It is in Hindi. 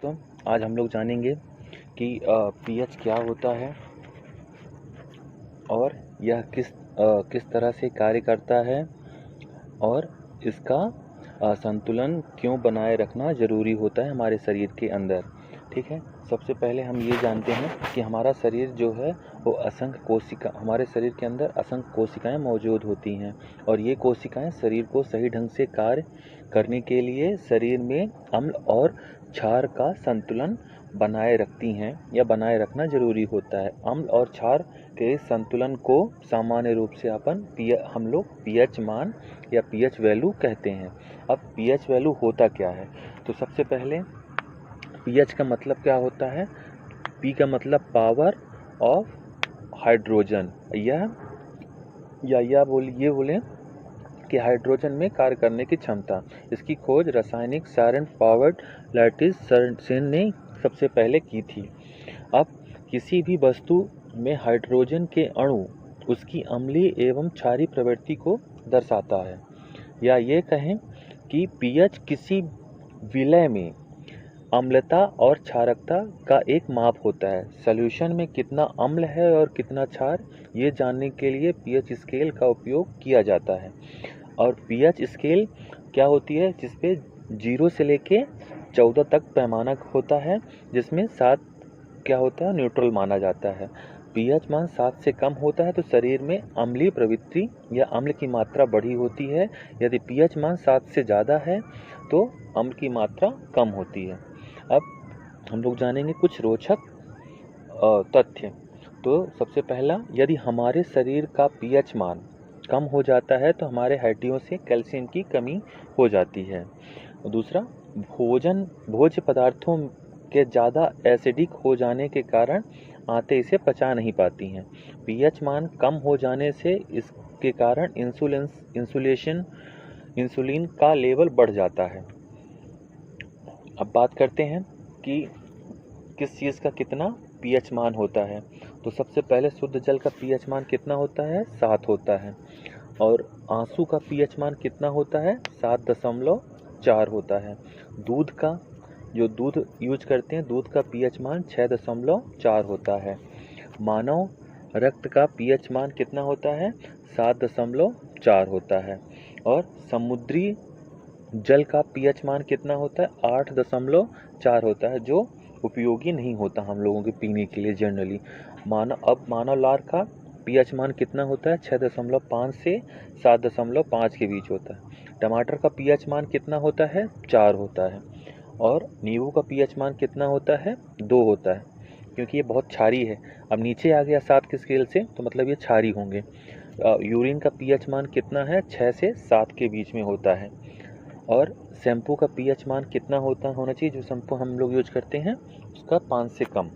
तो आज हम लोग जानेंगे कि पीएच क्या होता है और यह किस तरह से कार्य करता है और इसका संतुलन क्यों बनाए रखना ज़रूरी होता है हमारे शरीर के अंदर। ठीक है, सबसे पहले हम ये जानते हैं कि हमारा शरीर जो है वो हमारे शरीर के अंदर असंख्य कोशिकाएं मौजूद होती हैं और ये कोशिकाएं शरीर को सही ढंग से कार्य करने के लिए शरीर में अम्ल और क्षार का संतुलन बनाए रखती हैं या बनाए रखना ज़रूरी होता है। अम्ल और क्षार के संतुलन को सामान्य रूप से हम लोग पीएच मान या पीएच वैल्यू कहते हैं। अब पीएच वैल्यू होता क्या है, तो सबसे पहले पीएच का मतलब क्या होता है। पी का मतलब पावर ऑफ हाइड्रोजन, या बोलें कि हाइड्रोजन में कार्य करने की क्षमता। इसकी खोज रासायनिक सारण फॉरवर्ड लैटिस सेन ने सबसे पहले की थी। अब किसी भी वस्तु में हाइड्रोजन के अणु उसकी अम्लीय एवं क्षारीय प्रवृत्ति को दर्शाता है, या ये कहें कि पीएच किसी विलय में अम्लता और क्षारकता का एक माप होता है। सॉल्यूशन में कितना अम्ल है और कितना क्षार, ये जानने के लिए पीएच स्केल का उपयोग किया जाता है। और पीएच स्केल क्या होती है, जिसपे 0 से लेके 14 तक पैमाना होता है, जिसमें 7 क्या होता है, न्यूट्रल माना जाता है। पीएच मान 7 से कम होता है तो शरीर में अम्लीय प्रवृत्ति या अम्ल की मात्रा बढ़ी होती है। यदि पीएच मान 7 से ज़्यादा है तो अम्ल की मात्रा कम होती है। अब हम लोग जानेंगे कुछ रोचक तथ्य। तो सबसे पहला, यदि हमारे शरीर का पीएच मान कम हो जाता है तो हमारे हड्डियों से कैल्शियम की कमी हो जाती है। दूसरा, भोज्य पदार्थों के ज़्यादा एसिडिक हो जाने के कारण आंतें इसे पचा नहीं पाती हैं। पीएच मान कम हो जाने से इसके कारण इंसुलिन का लेवल बढ़ जाता है। अब बात करते हैं कि किस चीज़ का कितना पीएच मान होता है। तो सबसे पहले शुद्ध जल का पीएच मान कितना होता है, 7 होता है। और आंसू का पीएच मान कितना होता है, 7.4 होता है। दूध का, जो दूध यूज करते हैं, दूध का पीएच मान 6.4 होता है। मानव रक्त का पीएच मान कितना होता है, 7.4 होता है। और समुद्री जल का पीएच मान कितना होता है, 8.4 होता है, जो उपयोगी नहीं होता हम लोगों के पीने के लिए जनरली। मानव लार का पीएच मान कितना होता है, 6.5 से 7.5 के बीच होता है। टमाटर का पीएच मान कितना होता है, 4 होता है। और नींबू का पीएच मान कितना होता है, 2 होता है, क्योंकि ये बहुत क्षारी है। अब नीचे आ गया 7 के स्केल से, तो मतलब ये क्षारी होंगे। यूरिन का पीएच मान कितना है, 6 से 7 के बीच में होता है। और शैम्पू का पीएच मान कितना होना चाहिए, जो शैम्पू हम लोग यूज करते हैं उसका 5 से कम।